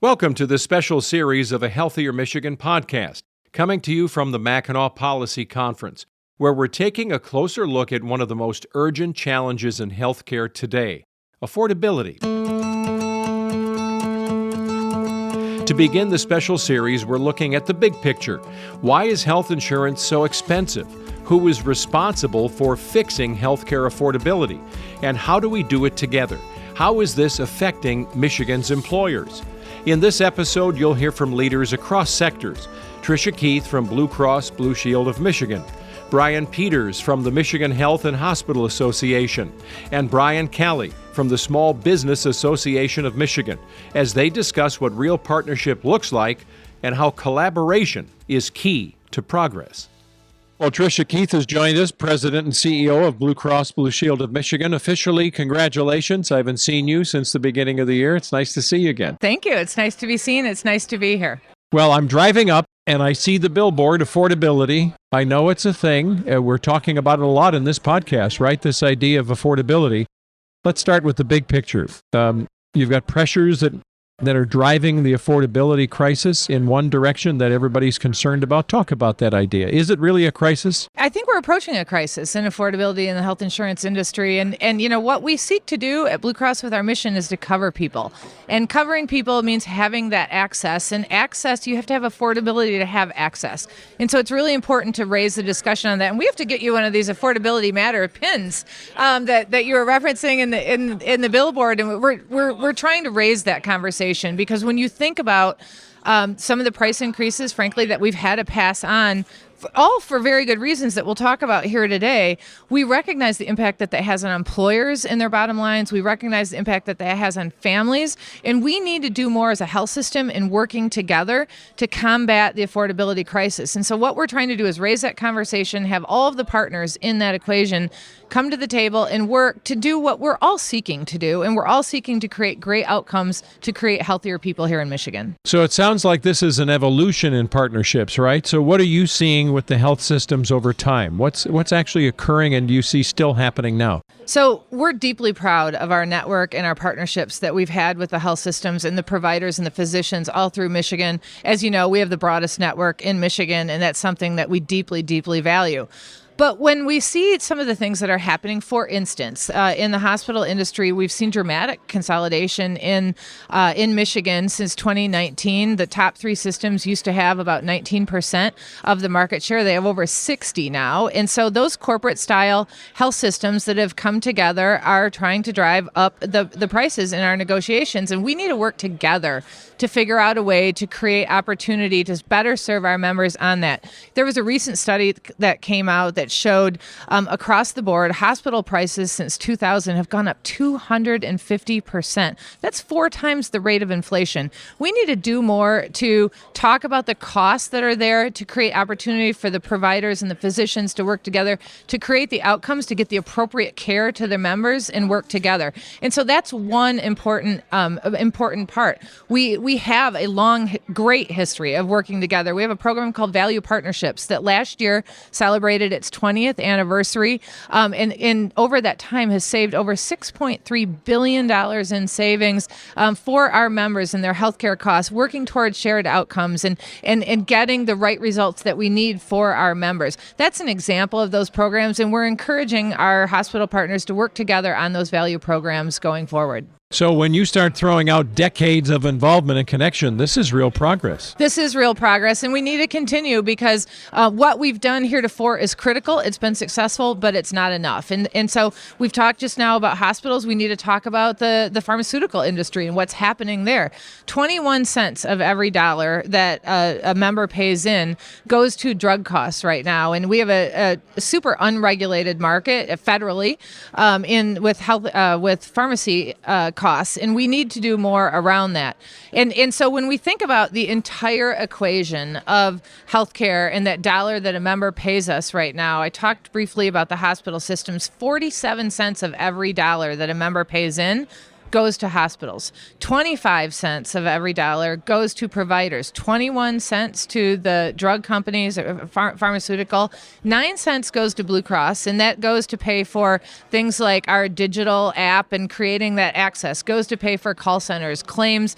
Welcome to this special series of a Healthier Michigan podcast, coming to you from the Mackinac Policy Conference, where we're taking a closer look at one of the most urgent challenges in healthcare today, affordability. To begin the special series, we're looking at the big picture. Why is health insurance so expensive? Who is responsible for fixing healthcare affordability? And how do we do it together? How is this affecting Michigan's employers? In this episode, you'll hear from leaders across sectors. Tricia Keith from Blue Cross Blue Shield of Michigan, Brian Peters from the Michigan Health and Hospital Association, and Brian Calley from the Small Business Association of Michigan, as they discuss what real partnership looks like and how collaboration is key to progress. Well, Tricia Keith has joined us, President and CEO of Blue Cross Blue Shield of Michigan. Officially, congratulations. I haven't seen you since the beginning of the year. It's nice to see you again. Thank you. It's nice to be seen. It's nice to be here. Well, I'm driving up and I see the billboard, affordability. I know it's a thing. We're talking about it a lot in this podcast, right? This idea of affordability. Let's start with the big picture. You've got pressures that are driving the affordability crisis in one direction that everybody's concerned about. Talk about that idea. Is it really a crisis? I think we're approaching a crisis in affordability in the health insurance industry. And you know, what we seek to do at Blue Cross with our mission is to cover people. And covering people means having that access. And access, you have to have affordability to have access. And so it's really important to raise the discussion on that. And we have to get you one of these Affordability Matter pins that you were referencing in the billboard. And we're trying to raise that conversation. Because when you think about some of the price increases, frankly, that we've had to pass on, all for very good reasons that we'll talk about here today, we recognize the impact that has on employers and their bottom lines. We recognize the impact that has on families. And we need to do more as a health system in working together to combat the affordability crisis. And so what we're trying to do is raise that conversation, have all of the partners in that equation come to the table and work to do what we're all seeking to do. And we're all seeking to create great outcomes to create healthier people here in Michigan. So it sounds like this is an evolution in partnerships, right? So what are you seeing with the health systems over time? What's actually occurring and do you see still happening now? So we're deeply proud of our network and our partnerships that we've had with the health systems and the providers and the physicians all through Michigan. As you know, we have the broadest network in Michigan, and that's something that we deeply, deeply value. But when we see some of the things that are happening, for instance, in the hospital industry, we've seen dramatic consolidation in Michigan since 2019. The top three systems used to have about 19% of the market share. They have over 60 now. And so those corporate style health systems that have come together are trying to drive up the prices in our negotiations. And we need to work together to figure out a way to create opportunity to better serve our members on that. There was a recent study that came out that showed across the board, hospital prices since 2000 have gone up 250%. That's 4 times the rate of inflation. We need to do more to talk about the costs that are there, to create opportunity for the providers and the physicians to work together, to create the outcomes, to get the appropriate care to their members and work together. And so that's one important part. We have a long, great history of working together. We have a program called Value Partnerships that last year celebrated its 20th anniversary, and over that time has saved over $6.3 billion in savings for our members and their healthcare costs, working towards shared outcomes and getting the right results that we need for our members. That's an example of those programs, and we're encouraging our hospital partners to work together on those value programs going forward. So when you start throwing out decades of involvement and connection, this is real progress. This is real progress, and we need to continue because what we've done heretofore is critical. It's been successful, but it's not enough. And so we've talked just now about hospitals. We need to talk about the pharmaceutical industry and what's happening there. 21 cents of every dollar that a member pays in goes to drug costs right now. And we have a super unregulated market federally with pharmacy costs, and we need to do more around that. And so when we think about the entire equation of healthcare and that dollar that a member pays us right now, I talked briefly about the hospital systems. 47 cents of every dollar that a member pays in goes to hospitals. 25 cents of every dollar goes to providers. 21 cents to the drug companies, pharmaceutical. 9 cents goes to Blue Cross, and that goes to pay for things like our digital app and creating that access. Goes to pay for call centers, claim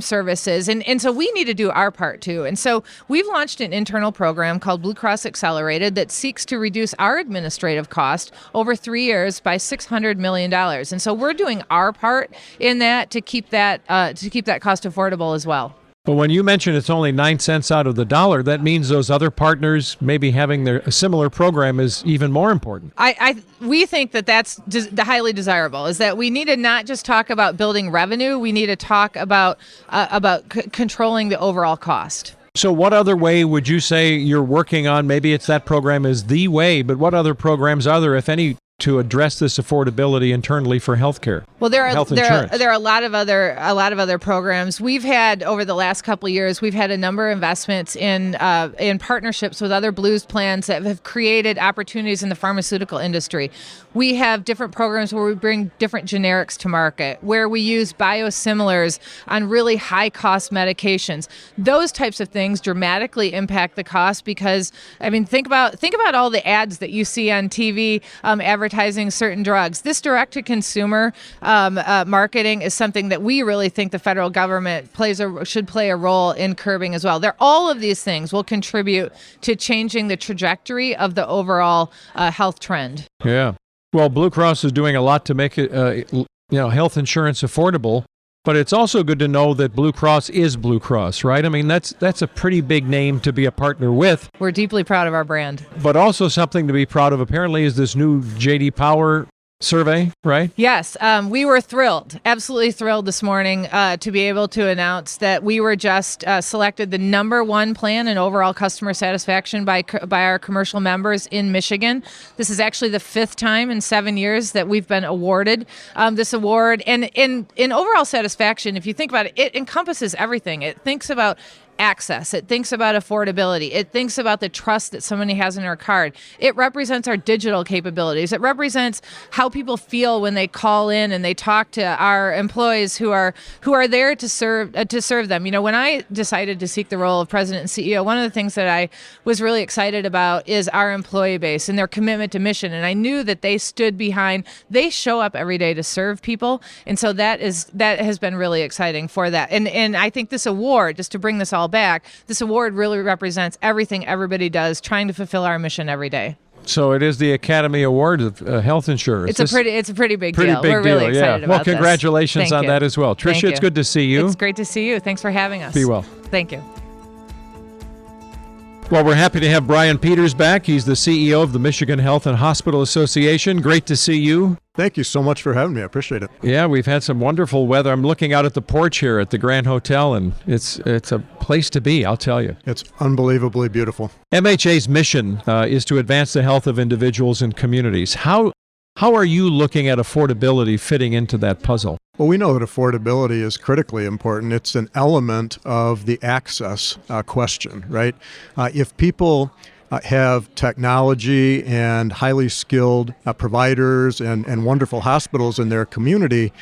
services, and so we need to do our part too. And so we've launched an internal program called Blue Cross Accelerated that seeks to reduce our administrative cost over 3 years by $600 million. And so we're doing our part in that to keep that cost affordable as well. But when you mention it's only 9 cents out of the dollar, that means those other partners maybe having a similar program is even more important. We think that that's highly desirable, is that we need to not just talk about building revenue, we need to talk about controlling the overall cost. So what other way would you say you're working on? Maybe it's that program is the way, but what other programs are there, if any, to address this affordability internally for healthcare? Well, there are a lot of other programs. We've had over the last couple of years, we've had a number of investments in partnerships with other Blues plans that have created opportunities in the pharmaceutical industry. We have different programs where we bring different generics to market, where we use biosimilars on really high cost medications. Those types of things dramatically impact the cost because, I mean, think about all the ads that you see on TV advertising certain drugs. This direct-to-consumer marketing is something that we really think the federal government should play a role in curbing as well. All of these things will contribute to changing the trajectory of the overall health trend. Yeah. Well, Blue Cross is doing a lot to make it, health insurance affordable. But it's also good to know that Blue Cross is Blue Cross, right? I mean, that's a pretty big name to be a partner with. We're deeply proud of our brand. But also something to be proud of, apparently, is this new J.D. Power survey, right? Yes, we were thrilled, absolutely thrilled this morning to be able to announce that we were just selected the number one plan in overall customer satisfaction by our commercial members in Michigan. This is actually the fifth time in 7 years that we've been awarded this award. And in overall satisfaction, if you think about it, it encompasses everything. It thinks about access. It thinks about affordability. It thinks about the trust that somebody has in our card. It represents our digital capabilities. It represents how people feel when they call in and they talk to our employees who are there to serve them. You know, when I decided to seek the role of president and CEO, one of the things that I was really excited about is our employee base and their commitment to mission. And I knew that they show up every day to serve people. And so that has been really exciting for that. And I think this award, just to bring this all back, this award really represents everything everybody does, trying to fulfill our mission every day. So it is the Academy Award of Health Insurers. It's a pretty big deal. We're really excited about this. Well, congratulations on that as well. Tricia, it's good to see you. It's great to see you. Thanks for having us. Be well. Thank you. Well, we're happy to have Brian Peters back. He's the CEO of the Michigan Health and Hospital Association. Great to see you. Thank you so much for having me. I appreciate it. Yeah, we've had some wonderful weather. I'm looking out at the porch here at the Grand Hotel, and it's a place to be, I'll tell you. It's unbelievably beautiful. MHA's mission is to advance the health of individuals and communities. How are you looking at affordability fitting into that puzzle? Well, we know that affordability is critically important. It's an element of the access question, right? If people have technology and highly skilled providers and wonderful hospitals in their community,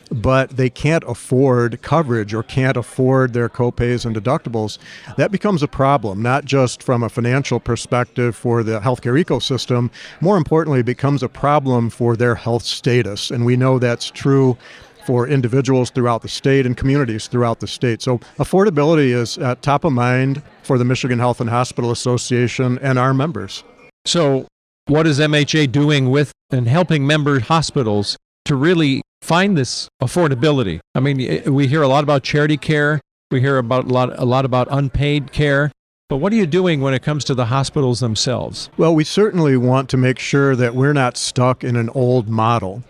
but they can't afford coverage or can't afford their copays and deductibles, that becomes a problem, not just from a financial perspective for the healthcare ecosystem. More importantly, it becomes a problem for their health status. And we know that's true for individuals throughout the state and communities throughout the state. So affordability is top of mind for the Michigan Health and Hospital Association and our members. So what is MHA doing with and helping member hospitals to really find this affordability? I mean, we hear a lot about charity care. We hear about a lot about unpaid care. But what are you doing when it comes to the hospitals themselves? Well, we certainly want to make sure that we're not stuck in an old model.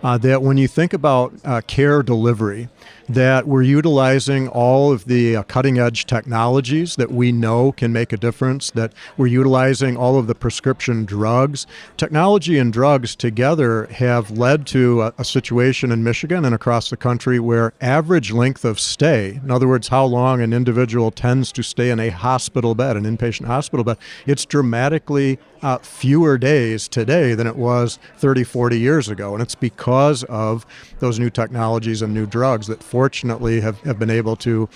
That when you think about care delivery, that we're utilizing all of the cutting-edge technologies that we know can make a difference, that we're utilizing all of the prescription drugs. Technology and drugs together have led to a situation in Michigan and across the country where average length of stay, in other words, how long an individual tends to stay in a hospital bed, an inpatient hospital bed, it's dramatically fewer days today than it was 30, 40 years ago. And it's because of those new technologies and new drugs that fortunately have been able to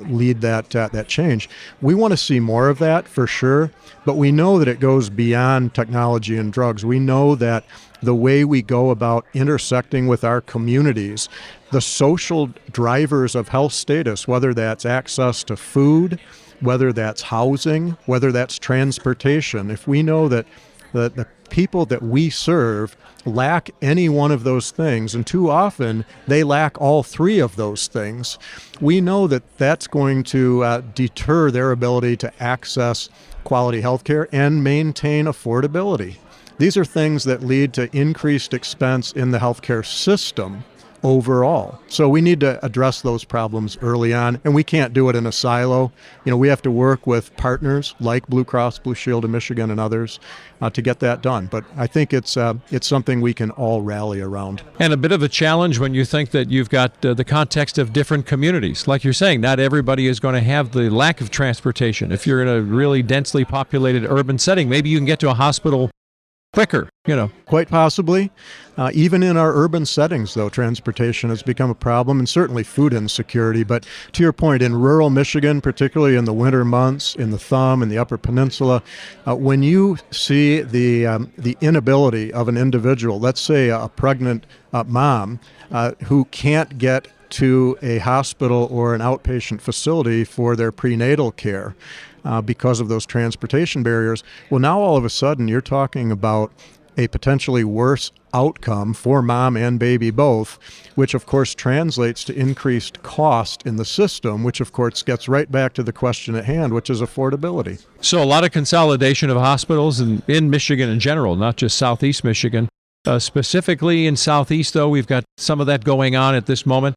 lead that change. We want to see more of that for sure, but we know that it goes beyond technology and drugs. We know that the way we go about intersecting with our communities, the social drivers of health status, whether that's access to food, whether that's housing, whether that's transportation, if we know that the people that we serve lack any one of those things, and too often they lack all three of those things, we know that that's going to deter their ability to access quality health care and maintain affordability. These are things that lead to increased expense in the healthcare system overall. So we need to address those problems early on, and we can't do it in a silo. We have to work with partners like Blue Cross Blue Shield of Michigan and others to get that done. But I think it's something we can all rally around. And a bit of a challenge when you think that you've got the context of different communities. Like you're saying, not everybody is going to have the lack of transportation. If you're in a really densely populated urban setting, maybe you can get to a hospital quicker, Quite possibly. Even in our urban settings, though, transportation has become a problem, and certainly food insecurity. But to your point, in rural Michigan, particularly in the winter months, in the Thumb and the Upper Peninsula, when you see the inability of an individual, let's say a pregnant mom who can't get to a hospital or an outpatient facility for their prenatal care, because of those transportation barriers. Well, now all of a sudden you're talking about a potentially worse outcome for mom and baby both, which of course translates to increased cost in the system, which of course gets right back to the question at hand, which is affordability. So a lot of consolidation of hospitals in Michigan in general, not just Southeast Michigan. Specifically in Southeast, though, we've got some of that going on at this moment.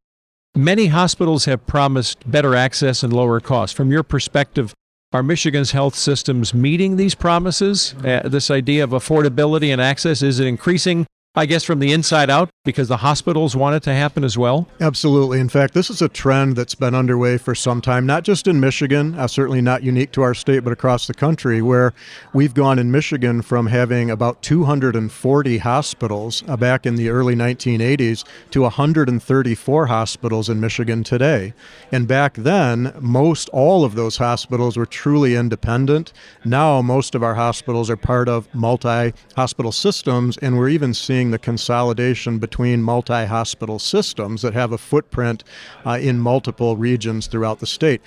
Many hospitals have promised better access and lower costs. From your perspective, are Michigan's health systems meeting these promises? This idea of affordability and access, is it increasing, I guess, from the inside out because the hospitals want it to happen as well? Absolutely. In fact, this is a trend that's been underway for some time, not just in Michigan, certainly not unique to our state, but across the country, where we've gone in Michigan from having about 240 hospitals back in the early 1980s to 134 hospitals in Michigan today. And back then, most all of those hospitals were truly independent. Now, most of our hospitals are part of multi-hospital systems, and we're even seeing the consolidation between multi-hospital systems that have a footprint in multiple regions throughout the state.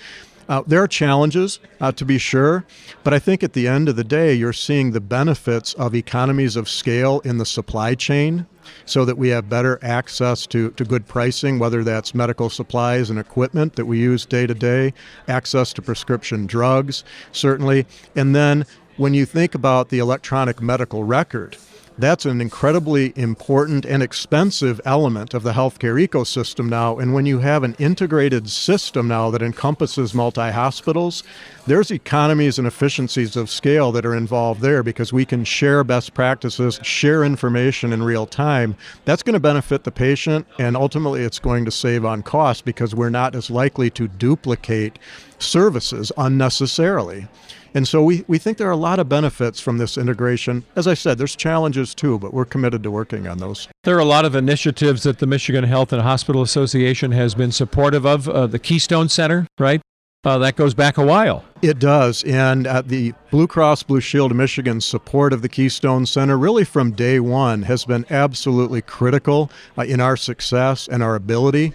There are challenges, to be sure, but I think at the end of the day, you're seeing the benefits of economies of scale in the supply chain so that we have better access to good pricing, whether that's medical supplies and equipment that we use day to day, access to prescription drugs, certainly. And then when you think about the electronic medical record, that's an incredibly important and expensive element of the healthcare ecosystem now. And when you have an integrated system now that encompasses multi-hospitals, there's economies and efficiencies of scale that are involved there because we can share best practices, share information in real time. That's going to benefit the patient, and ultimately it's going to save on cost because we're not as likely to duplicate services unnecessarily. And so we think there are a lot of benefits from this integration. As I said, there's challenges too, but we're committed to working on those. There are a lot of initiatives that the Michigan Health and Hospital Association has been supportive of. The Keystone Center, right? That goes back a while. It does. And the Blue Cross Blue Shield of Michigan's support of the Keystone Center really from day one has been absolutely critical in our success and our ability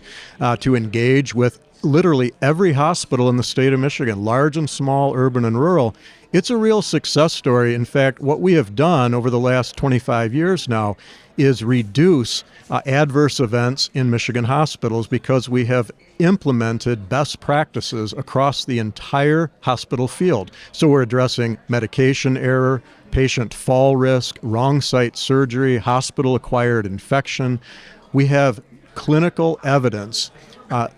to engage with literally every hospital in the state of Michigan, large and small, urban and rural. It's a real success story. In fact, what we have done over the last 25 years now is reduce adverse events in Michigan hospitals because we have implemented best practices across the entire hospital field. So we're addressing medication error, patient fall risk, wrong site surgery, hospital-acquired infection. We have clinical evidence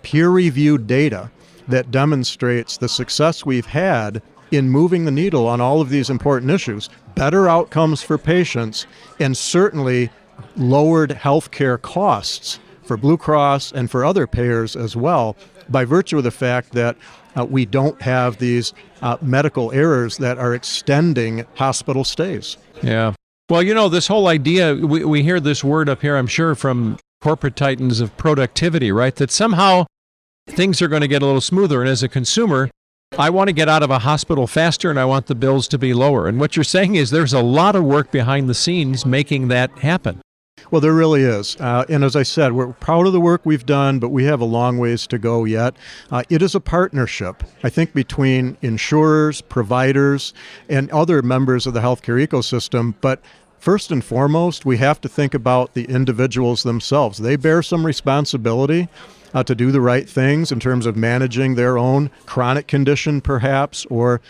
peer-reviewed data that demonstrates the success we've had in moving the needle on all of these important issues, better outcomes for patients, and certainly lowered healthcare costs for Blue Cross and for other payers as well, by virtue of the fact that we don't have these medical errors that are extending hospital stays. Yeah. Well, this whole idea, we hear this word up here, I'm sure, from corporate titans of productivity, right? That somehow things are going to get a little smoother. And as a consumer, I want to get out of a hospital faster and I want the bills to be lower. And what you're saying is there's a lot of work behind the scenes making that happen. Well, there really is. And as I said, we're proud of the work we've done, but we have a long ways to go yet. It is a partnership, I think, between insurers, providers, and other members of the healthcare ecosystem. But first and foremost, we have to think about the individuals themselves. They bear some responsibility to do the right things in terms of managing their own chronic condition, perhaps, or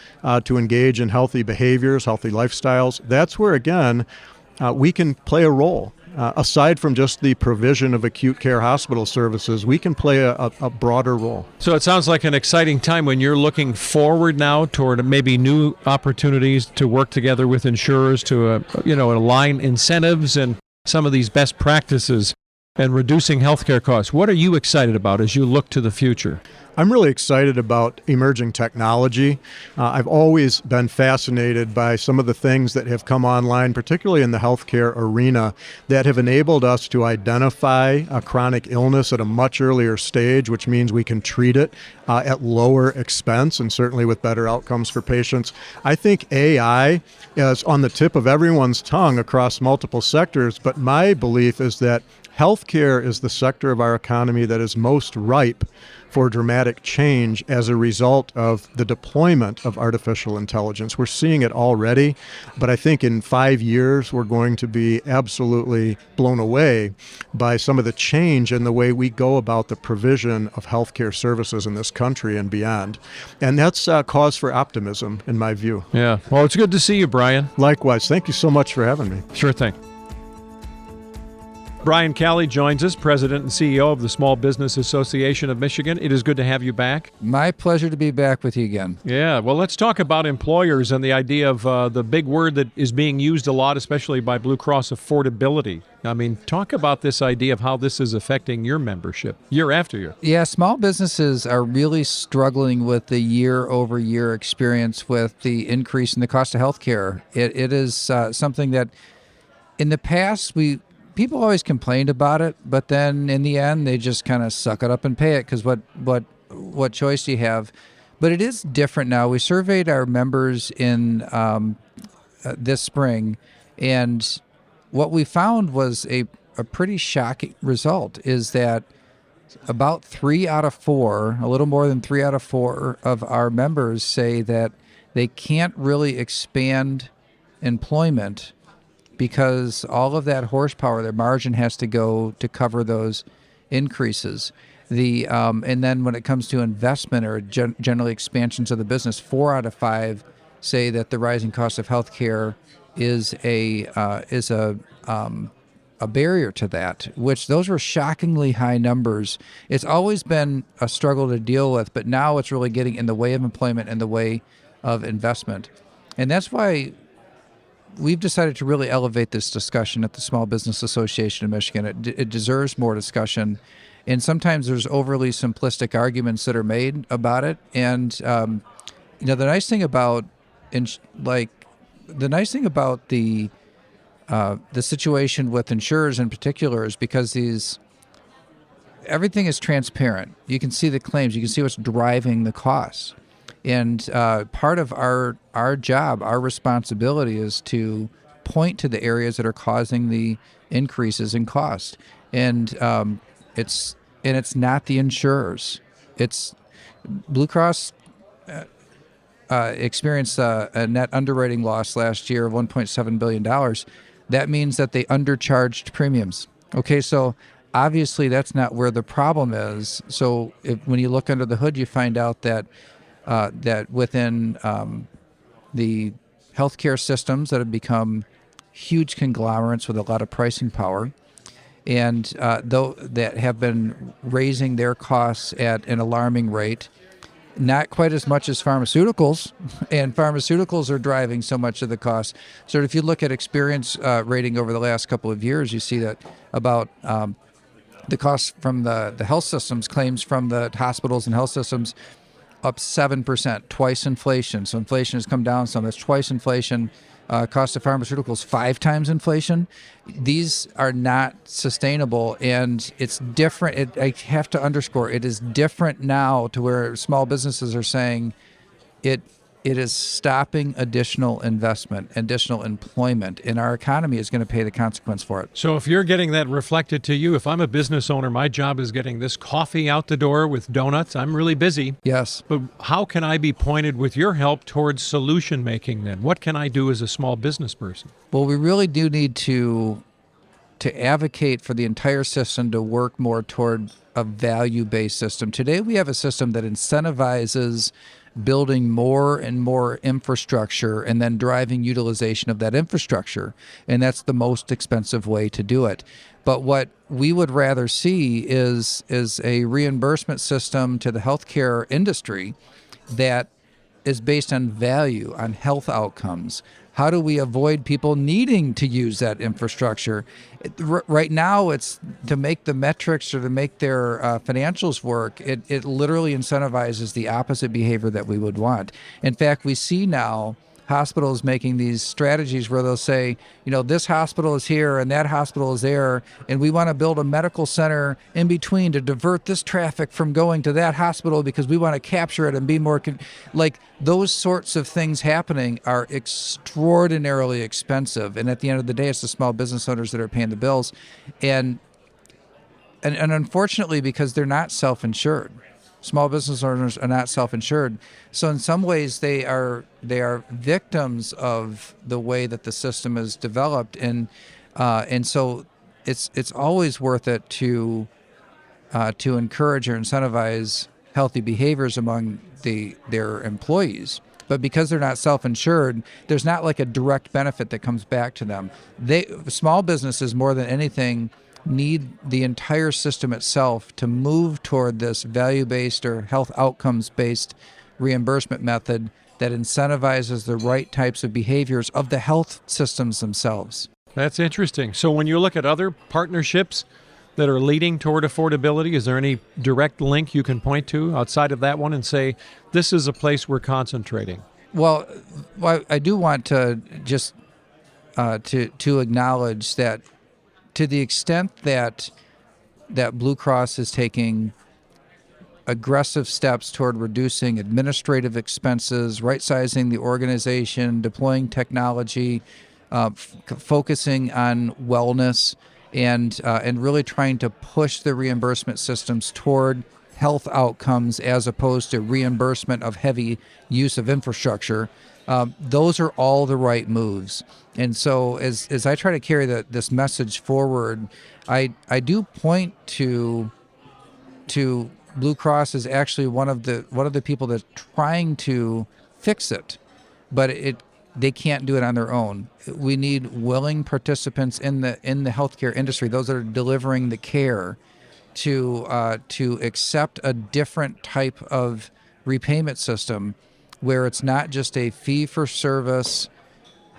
to engage in healthy behaviors, healthy lifestyles. That's where, again, we can play a role. Aside from just the provision of acute care hospital services, we can play a broader role. So it sounds like an exciting time when you're looking forward now toward maybe new opportunities to work together with insurers to, align incentives and some of these best practices and reducing healthcare costs. What are you excited about as you look to the future? I'm really excited about emerging technology. I've always been fascinated by some of the things that have come online, particularly in the healthcare arena, that have enabled us to identify a chronic illness at a much earlier stage, which means we can treat it at lower expense and certainly with better outcomes for patients. I think AI is on the tip of everyone's tongue across multiple sectors, but my belief is that healthcare is the sector of our economy that is most ripe for dramatic change as a result of the deployment of artificial intelligence. We're seeing it already, but I think in 5 years we're going to be absolutely blown away by some of the change in the way we go about the provision of healthcare services in this country and beyond. And that's cause for optimism, in my view. Yeah. Well, it's good to see you, Brian. Likewise. Thank you so much for having me. Sure thing. Brian Calley joins us, President and CEO of the Small Business Association of Michigan. It is good to have you back. My pleasure to be back with you again. Yeah, well, let's talk about employers and the idea of the big word that is being used a lot, especially by Blue Cross, affordability. I mean, talk about this idea of how this is affecting your membership year after year. Yeah, small businesses are really struggling with the year-over-year experience with the increase in the cost of healthcare. It is something that in the past people always complained about it, but then in the end, they just kind of suck it up and pay it because what choice do you have? But it is different now. We surveyed our members in this spring, and what we found was a pretty shocking result is that about 3 out of 4, a little more than 3 out of 4 of our members say that they can't really expand employment because all of that horsepower, their margin has to go to cover those increases. And then when it comes to investment or generally expansions of the business, 4 out of 5 say that the rising cost of healthcare is a barrier to that. Which those were shockingly high numbers. It's always been a struggle to deal with, but now it's really getting in the way of employment and the way of investment, and that's why we've decided to really elevate this discussion at the Small Business Association of Michigan. It deserves more discussion, and sometimes there's overly simplistic arguments that are made about it. And the nice thing about the situation with insurers in particular is because everything is transparent. You can see the claims. You can see what's driving the costs. And part of our job, our responsibility is to point to the areas that are causing the increases in cost. And it's not the insurers. It's Blue Cross experienced a net underwriting loss last year of $1.7 billion. That means that they undercharged premiums. Okay, so obviously that's not where the problem is. So when you look under the hood, you find out that within the healthcare systems that have become huge conglomerates with a lot of pricing power, and though that have been raising their costs at an alarming rate. Not quite as much as pharmaceuticals, and pharmaceuticals are driving so much of the cost. So if you look at experience rating over the last couple of years, you see that about the costs from the health systems, claims from the hospitals and health systems, up 7%, twice inflation. So inflation has come down some. That's twice inflation. Cost of pharmaceuticals 5 times inflation. These are not sustainable, and it's different. I have to underscore, it is different now to where small businesses are saying it is stopping additional investment, additional employment, and our economy is going to pay the consequence for it. So if you're getting that reflected to you, if I'm a business owner, my job is getting this coffee out the door with donuts. I'm really busy. Yes. But how can I be pointed with your help towards solution making then? What can I do as a small business person? Well, we really do need to advocate for the entire system to work more toward a value-based system. Today we have a system that incentivizes building more and more infrastructure and then driving utilization of that infrastructure. And that's the most expensive way to do it. But what we would rather see is a reimbursement system to the healthcare industry that is based on value, on health outcomes. How do we avoid people needing to use that infrastructure? Right now, it's to make the metrics or to make their financials work. It literally incentivizes the opposite behavior that we would want. In fact, we see now hospitals making these strategies where they'll say, this hospital is here and that hospital is there, and we want to build a medical center in between to divert this traffic from going to that hospital because we want to capture it and be more like those sorts of things happening are extraordinarily expensive. And at the end of the day, it's the small business owners that are paying the bills. And unfortunately, because they're not self-insured. Small business owners are not self-insured. So in some ways they are victims of the way that the system is developed, and so it's always worth it to encourage or incentivize healthy behaviors among their employees. But because they're not self-insured, there's not like a direct benefit that comes back to them. Small businesses more than anything need the entire system itself to move toward this value-based or health outcomes-based reimbursement method that incentivizes the right types of behaviors of the health systems themselves. That's interesting. So when you look at other partnerships that are leading toward affordability, is there any direct link you can point to outside of that one and say, this is a place we're concentrating? Well, I do want to just to acknowledge that to the extent that Blue Cross is taking aggressive steps toward reducing administrative expenses, right-sizing the organization, deploying technology, focusing on wellness, and really trying to push the reimbursement systems toward health outcomes as opposed to reimbursement of heavy use of infrastructure. Those are all the right moves. And so as I try to carry this message forward, I do point to Blue Cross as actually one of the people that's trying to fix it, but they can't do it on their own. We need willing participants in the healthcare industry, those that are delivering the care, to accept a different type of repayment system where it's not just a fee for service.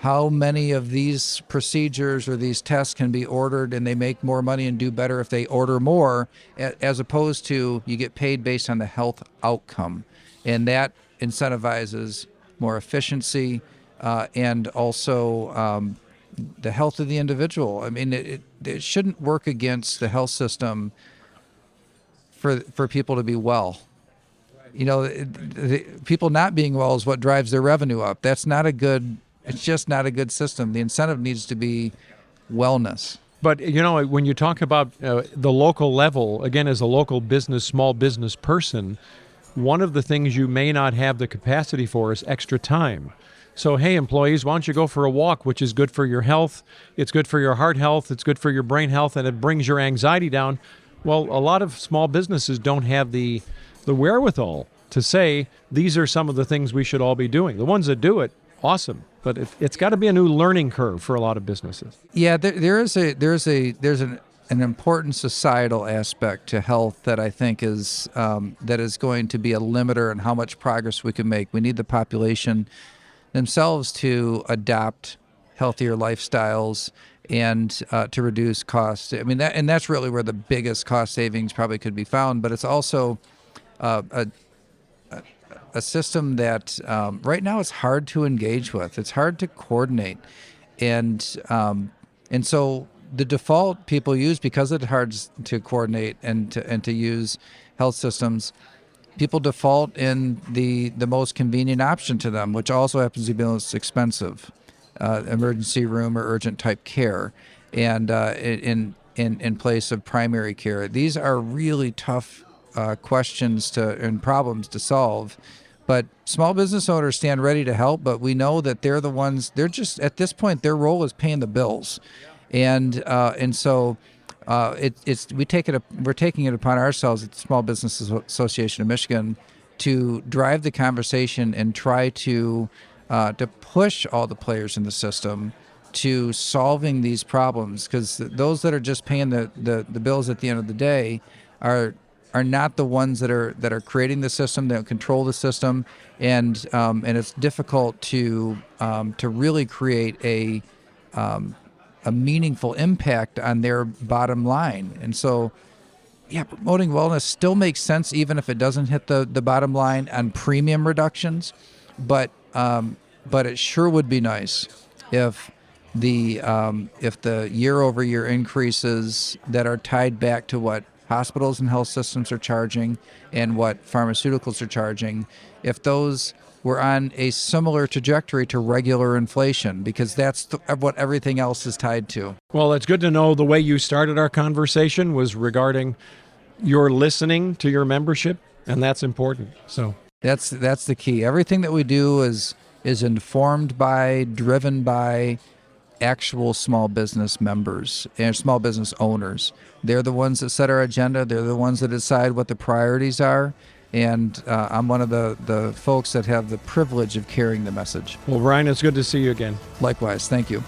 How many of these procedures or these tests can be ordered and they make more money and do better if they order more, as opposed to you get paid based on the health outcome. And that incentivizes more efficiency and also the health of the individual. I mean, it shouldn't work against the health system for people to be well. People not being well is what drives their revenue up. It's just not a good system. The incentive needs to be wellness. But, when you talk about the local level, again, as a local business, small business person, one of the things you may not have the capacity for is extra time. So, hey, employees, why don't you go for a walk, which is good for your health, it's good for your heart health, it's good for your brain health, and it brings your anxiety down. Well, a lot of small businesses don't have the wherewithal to say, these are some of the things we should all be doing. The ones that do it, awesome. But it's got to be a new learning curve for a lot of businesses. Yeah, there's an an important societal aspect to health that I think is that is going to be a limiter in how much progress we can make. We need the population themselves to adopt healthier lifestyles and to reduce costs. I mean, that's really where the biggest cost savings probably could be found. But it's also a system that right now it's hard to engage with. It's hard to coordinate, and so the default people use, because it's hard to coordinate and to use health systems, people default in the most convenient option to them, which also happens to be the most expensive, emergency room or urgent type care, and in place of primary care. These are really tough questions and problems to solve. But small business owners stand ready to help, but we know that they're the ones, they're just, at this point, their role is paying the bills. And so we're taking it upon ourselves at the Small Business Association of Michigan to drive the conversation and try to push all the players in the system to solving these problems, because those that are just paying the bills at the end of the day are not the ones that are creating the system, that control the system, and it's difficult to really create a meaningful impact on their bottom line. And so, yeah, promoting wellness still makes sense even if it doesn't hit the bottom line on premium reductions, but it sure would be nice if the year-over-year increases that are tied back to what hospitals and health systems are charging and what pharmaceuticals are charging, if those were on a similar trajectory to regular inflation, because that's what everything else is tied to. Well, it's good to know the way you started our conversation was regarding your listening to your membership, and that's important. So that's the key. Everything that we do is informed by, driven by actual small business members and small business owners. They're the ones that set our agenda. They're the ones that decide what the priorities are. And I'm one of the folks that have the privilege of carrying the message. Well, Ryan, it's good to see you again. Likewise. Thank you.